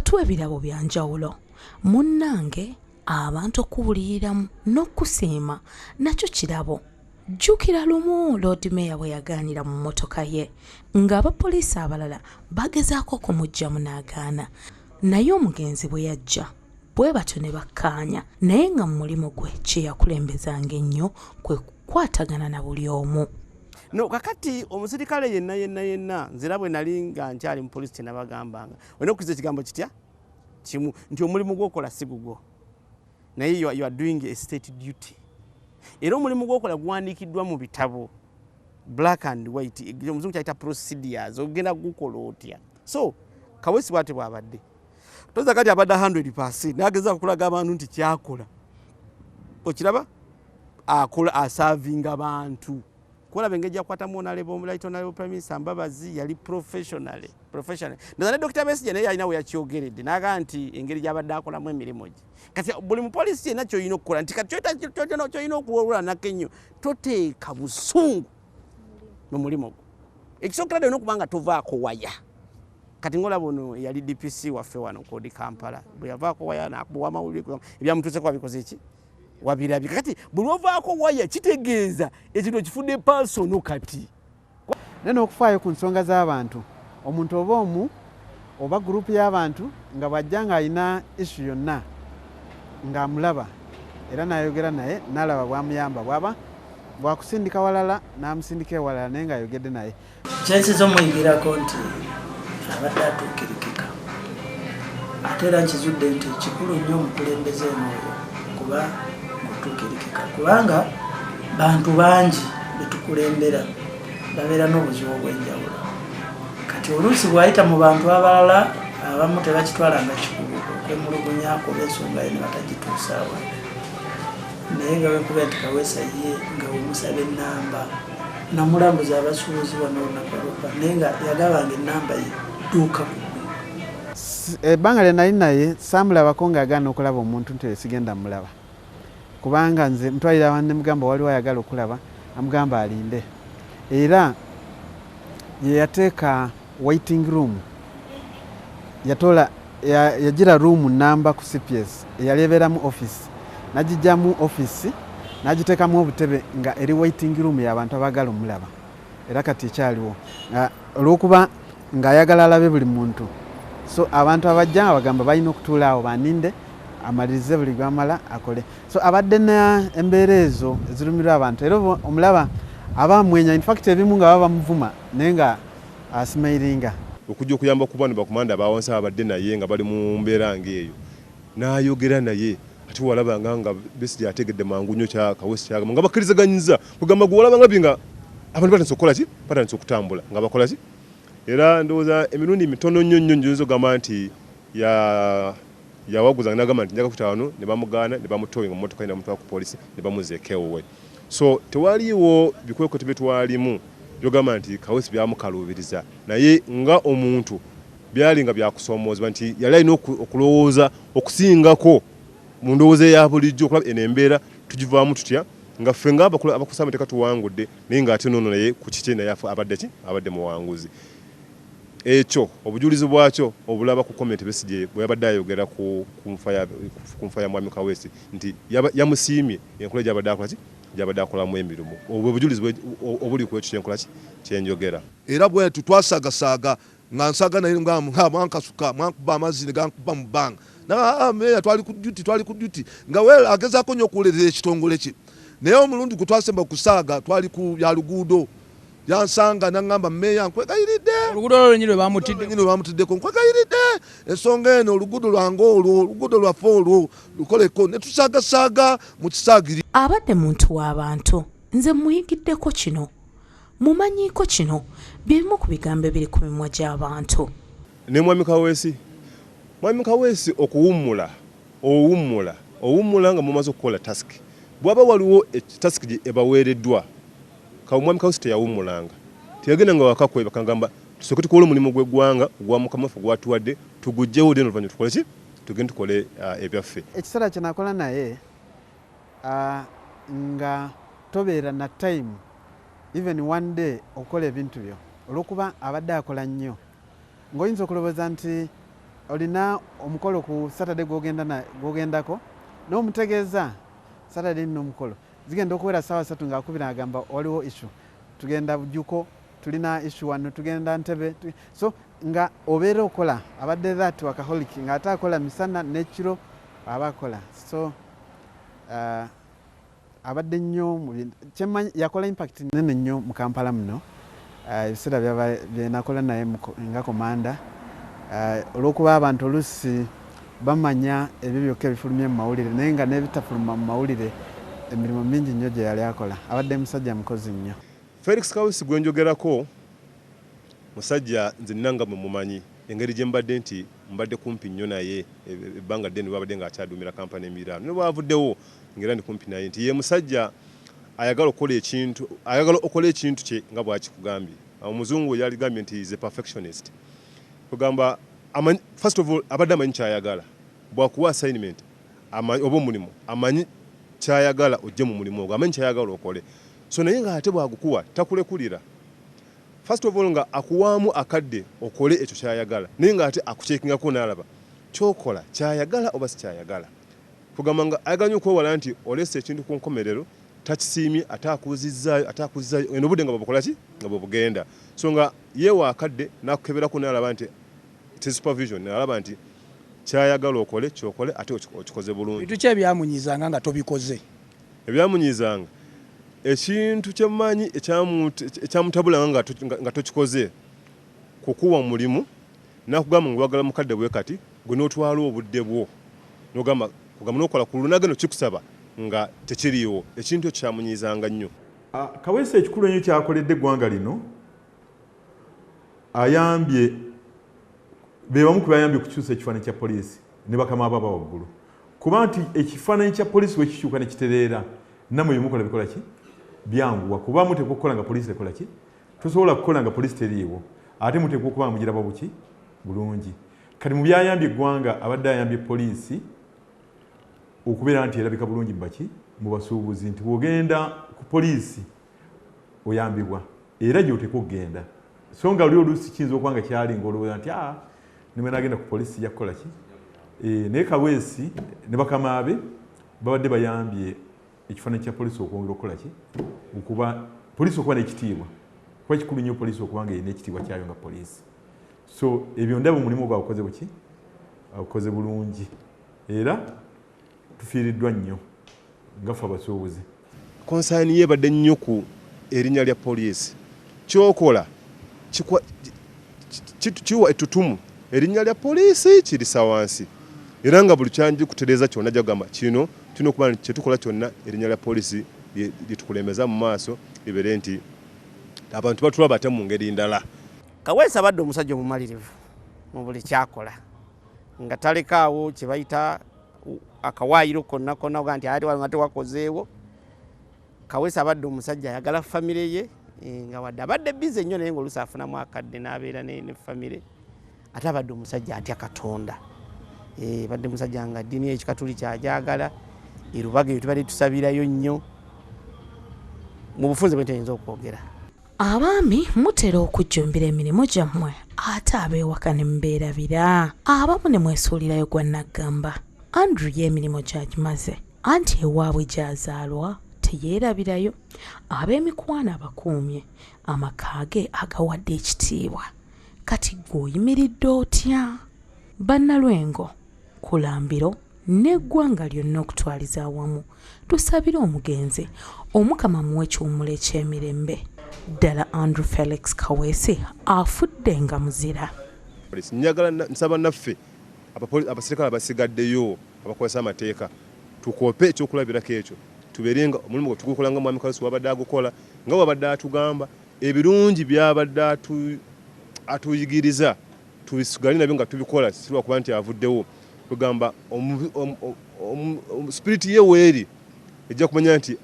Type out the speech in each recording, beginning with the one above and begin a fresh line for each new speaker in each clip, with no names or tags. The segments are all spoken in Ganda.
batuwa ebirabo bya njawulo. Munnange abantu okuwuliriramu n'okusiima nakyo kirabo. Jjukira lumu Lord Mayor bwe yagaanira mu mmotoka ye ng'abapoliisi abalala bagezaako okumuggyamu n'agaana, naye omugenzi bwe yajja bwe batyo ne bakkaanya, naye nga mu mulimu gwe kye yakulembezanga ennyo kwe kukwatagana na buli omu.
No, kakati omusirikale yenna nzira bwe nali nga nkyali mu poliisi nabagambanga olina okukiza ekigambo kitya kimu nti omulimu gw'okola si gugwo, naye you are doing a state duty. Era omulimu gw'okola guwandiikiddwa mu bitabo black and white, omuzungu kyayita procedures, ogenda gukola otya. So Kaweesi bw'ate bw'abadde toza kati abadde 100% nageza okulaga abantu nti kyakola okiraba akola asavinga abantu kola bengeja kwata muona lebo right honorable prime minister Mbabazi yali professional ndazane Dr. Besigye naye alina we yakyogeredde naga nti engeri gy'abadde akolamu emirimu gye kati buli mu police yenna kyoyina okukola nti kati kyoyina okuwolula nakenyo toteeka busungu mu mulimu gwo ekisookedde olina okuba nga tovaako waya. Kati ngola bono yali DPC waffe wano kodi Kampala bwe yavaako waya nakubuwa mawulire ebyamutuuse kwa bikoze ki wabirabika. Kati buli ovaako waya kitegeeza ekintu kifudde personal kati
neno okufaayo ku nsonga z'abantu. Omuntu oba omu oba gurupu y'abantu nga bw'ajja ng'alina issue yonna ng'amulaba era n'ayogera naye n'alaba bw'amuyamba bw'aba bwakusindika walala n'amusindika ewalala naye ng'ayogedde naye.
Kyensiza omuyigirako nti abadde atuukirikika ate era nkizudde nti kikulu nnyo omukulembeze n'oyo kuba gutuukirikika kubanga bantu bangi betukulembera babeera n'obuzibu obw'enjawulo. Kati oluusi bw'ayita mu bantu abalala abamu tebakitwala nga kikulu okwemulugunyaako b'ensonga ye ne batagituusaawo, naye nga bwekuba nti Kaweesa ye nga wemusaba ennamba namulambuza abasuubuzi wano olunaku olwokka naye nga yagabanga ennamba ye dduuka ku dduuka.
Ebbanga lye nali naye saamulabako ng'agaana okulaba omuntu nti sigenda mulaba kubanga nze mutwalira abantu ne mugamba waliwo ayagala okulaba amugamba alinde. Era ye yateeka waiting room yagira room namba ku CPS eyali ebeeramu office nagijjamu office nagiteekamu obutebe nga eri waiting room y'abantu abagala omulaba era kati ekyaliwo olw'okuba ng'ayagala alabe buli muntu. So abantu abajja abagamba balina okutuula awo baninde amalirize buli gwamala akole. So abadde na embeera ezo ezirumirwa abantu era omulaba abamwenya in fact ebimu nga baba bamuvuma naye nga asmailinga
okujja okuyamba ku bano bakomanda abawonsa abadde naye nga bali mu mbeera ng'eyo n'ayogera naye ate walabanga nga Besigye ategedde mangu nnyo kya Kaweesi kyagamba nga bakkirizaganyiza kugamba gwe walabanga binga abantu batandise okukola ki batandise okutambula nga bakola ki. Era ndowooza emirundi mitono nnyo nnyo nnyinza ogamba nti yawaguza n'agamba nti njaga kuta wano ne bamugaana ne bamutooyinga mu mmotoka ne bamutwala ku poliisi ne bamuzeeka ewowe. So tewaliiwo bikwekoti bye twalimu byogamba nti Kaweesi byamukaluubiriza naye nga omuntu byali nga byakusoomoozebwa nti yali alina okulowooza okusingako mu ndowooza eya bulijjo okulaba eno embeera tugivaamu tutya nga ffe nga abakusamba teka tuwangudde naye ng'ate noono naye ku kiki naye abadde muwanguzi. Ekyo obujulizi bwakyo obulaba ku komenti Besigye bwe yabadde ayogera ku nfa ya mwami Kaweesi nti yamusiimye enkola gy'abadde akola ki gy'abadde akolamu emirimu. Obwo obujulizi obuli ku ekyo kyenkola ki kyenjogera.
Era bwe tutwasagasaaga nga nsaga naye nga mwankasuka mwankuba amazzi ne gankuba mu bbanga meya twali ku duty nga we agezaako nnyo okuwulirira ekitongole kye naye omulundi gwe twasemba kusaaga twali ku ya luguudo yansanga n'angamba meya nkwegayiridde
oluguudo olwo nyine
bamutiddeko nkwegayiridde ensonga eno oluguudo lwange olwo oluguudo lwaffe olwo lukoleko ne tusaagasaaga mu kisaagiri.
Abadde muntu w'abantu nze muyigiddeko kino mumanyiiko kino bimu ku bigambo ebiri ku mimwa gy'abantu.
Ne mwami Kaweesi okuwummula nga mumaze okukola task bwaba waliwo task gye ebaweereddwa mwami Kaweesi teyawummulanga teyagenda nga wakakwe bakagamba tusooke tukola omulimu gw'eggwanga gwa Mukama waffe gwatuwadde tugugjewo dde n'oluvannyuma tukole ki tugende tukole ebyaffe.
Ekiseera kye nakola naye nga tobeera na time even one day okukola ebintu byo olw'okuba abadde akola nnyo ng'oyinza okulowooza nti olina omukolo ku Saturday gwogendako n'omutegeeza Saturday nno omukolo zigenda okuwera ssaawa 3 ng'akubira agamba waliwo issue tugenda Bujjuko tulina issue wano tugenda Ntebe so nga obeera okola abadde that workaholic ng'ate akola misana n'ekiro aba akola so abadde nnyo yakola impact nene nnyo mu Kampala muno ebiseera byenakola naye nga komanda olw'okuba abantu oluusi bamanya ebyo byokka ebifulumye mu mawulire naye nga n'ebitafuluma mu mawulire emirimu mingi nnyo gye yali akola abadde musajja mukozi nnyo.
Felix Kawesi gwe njogerako musajja nze nnanga mumanyi engeri gye mbadde nti mbadde kumpi nnyo naye ebbanga ddene bwabadde ng'akyaduumira kampani emirano ne bwavuddewo ngera ndi kumpi naye nti ye musajja ayagala okola ekintu kye nga bw'akikugambye. Omuzungu yaligambye nti is a perfectionist. Kugamba first of all abadde amanyi kyayagala bwakuwa assignment oba omulimu amanyi kyayagala ojje mu mulimu ogwo amanyi kyayagala okole so naye nga ate bwagukuwa takulekulira first of all nga akuwaamu akadde okole ekyo kyayagala naye nga ate akukyekingako n'alaba kyokola kyayagala oba si kyayagala. Kugamba nga ayagala nnyo okwewala nti olesa ekintu ku nkomerero takisiimye atakuzizzaayo eno obudde nga babukola ki nga bwebugenda so nga yeewa akadde n'akukeberako n'alaba nti supervision n'alaba nti kyayagala okole kyokole ate okikoze bulungi.
Bintu ki ebyamunyizanga nga tobikoze?
Ebyamunyizanga ekintu kyemmanyi ekyamutabulanga nga tokikoze kukuwa mulimu nakugamba ngwagala mukadde bwe kati gwe n'otwala obudde bwo kugamba n'okola ku lunagano kikusaba nga tekiriiwo ekintu kyamunyizanga nnyo.
Kawesi ekikulu ennyo kyakoledde eggwanga lino ayambye bebamu ku bayambye okukyusa ekifaananyi kya poliisi ne bakama ababa waggulu kuba nti ekifaananyi kya poliisi wekikyuka ne kitereera nammwe byemukola bikola ki byanguwa kuba muteekwa okukola nga poliisi ekola ki tosobola kukola nga poliisi teriiwo ate muteekwa okuba mugiraba buki bulungi. Kati mu byayambye eggwanga abadde ayambye poliisi okubeera nti erabika bulungi mubaki mu basuubuzi nti bw'ogenda ku poliisi oyambibwa era gy'oteekwa okugenda so nga oli oluusi kiyinza okuba nga kyali ng'olowooza nti nimwe nagenda ku poliisi ya kukola ki naye Kawesi ne bakama be babadde bayambye ekifaananyi kya poliisi okwongera okukola ki okuba poliisi okuba n'ekitiibwa kuba kikulu nnyo poliisi okuba nga erina ekitiibwa kyayo nga poliisi so ebyo ndaba omulimu gwe agukoze buki agukoze bulungi era tufiiriddwa nnyo nga ffe abasuubuzi.
Konsaani yeebadde nnyo ku erinnya lya poliisi kyokola kiwa ettutumu erinnya lya poliisi kirisa wansi era nga buli kyanji kutereeza kyonna jagamba kino tulina okuba nti kyetukola kyonna erinnya lya poliisi litukulembeza mu maaso libeere nti abantu batulaba ate mu ngeri ndala.
Kawesi abadde omusajja omumalirivu mu buli kyakola nga talekaawo kye bayita akawaayiro konna konna nti ate wano nga tewakozeewo. Kawesi abadde omusajja ayagala famire ye nga wadde abadde bize nnyo naye ng'oluusi afunamu akadde n'abeera ne famire ate abadde omusajja atya Katonda badde musajja nga ddiini y'ekikatuli kyajagala erubaga ebyo tubadde tusabirayo nnyo mu bufunze bwe tuyinza okwogera.
Abaami mutera okujjumbira emirimu gyammwe ate abeewaka ne mubeerabira abamu ne mwesuulirayo gwa naggamba. Andrew y'emirimu gyagimaze anti ewaabwe gy'azaalwa teyeerabirayo ab'emikwano abakuumye amaka ge agawadde ekitiibwa kati gw'oyimiridde otya? Bannalwengo kulambiro n'eggwanga lyonna okutwaliza awamu tusabire omugenzi omukama muwe ekiwummulo eky'emirembe ddala Andrew Felix Kawesi afudde nga muzira.
Njagala nsaba naffe abaserikale abasigaddeyo abakozesa amateeka tukope ekyokulabirako ekyo tubeere nga omulimu gwe tugukola nga mwami Kawesi wabadde agukola nga wabadde atugamba ebirungi byabadde atuyigiriza tubisigale nabyo nga tubikola sirwa kuba nti avuddewo kugamba spiriti ye weeri ejja kumanya nti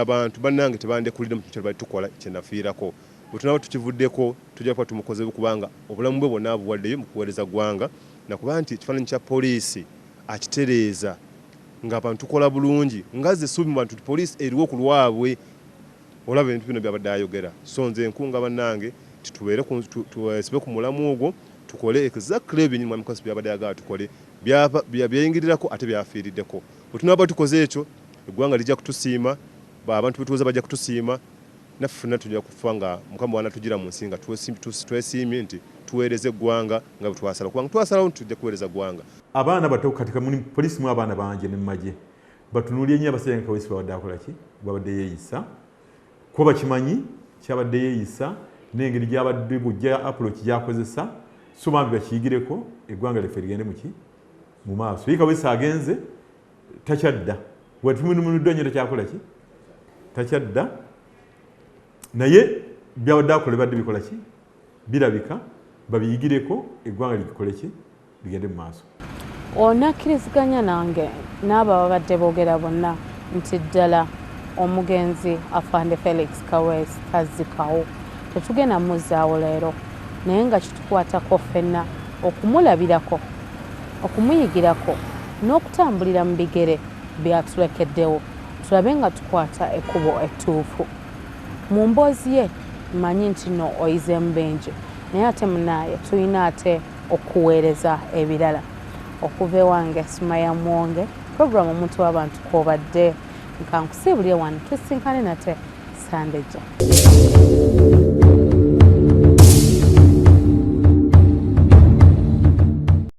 abantu bannange tebandekulira mu kintu bali tukola kyenafiirako bwe tunaba tukivuddeko tujja kuba tumukoze kubanga obulamu bwe bwonna abuwaddeyo mu kuweereza ggwanga nakuba nti ekifaananyi kya poliisi akitereeza ng'abantu tukola bulungi nga ze essuubi mu bantu poliisi eriwo ku lwabwe olaba ebintu bino byabadde ayogera so nze nkunga bannange titubeere tusibe ku mulamu ogwo tukole exactly ebyo nyinyi mwamikosi byabadde agala tukole byayingirirako ate byafiiriddeko bwe tunaba tukoze ekyo eggwanga lijja kutusiima abantu betuwoza bajja kutusiima naffe ffenna tujja kufa nga mukama wana tugira mu nsi nga twesiimye nti tuweereze eggwanga nga bwe twasala kubanga twasalawo nti tujja kuweereza ggwanga.
Abaana bato katika polisi mu abaana bangi ne mu magye batunuulye nnyo abasajja nga Kaweesi babadde akola ki babadde yeeyisa kuba bakimanyi kyabadde yeeyisa n'engeri gy'abadde bujja approach gyakozesa so bambi bakiyigireko eggwanga lyaffe ligende mu maaso. Ye Kaweesi agenze takyadda bwetumunumunudde nnyo takyakola ki takyadda naye byabadde akola bibadde bikola ki birabika babiyigireko eggwanga ligikole ki ligende mu maaso.
Onakkiriziganya nange n'abo ababadde boogera bonna nti ddala omugenzi Afande Felix Kaweesi tazzikawo tetugenda muzzaawo leero naye nga kitukwatako ffenna okumulabirako okumuyigirako n'okutambulira mu bigere byatulekeddewo tulabe nga tukwata ekkubo ettuufu. Mu mboozi ye mmanyi nti no oyizeemu bingi naye ate munaaye tulina ate okuweereza ebirala. Okuva ewange Sumaya Mwonge puroguramu omuntu w'abantu kw'obadde nkankusiibulye wano tusinkane nate Sandejja.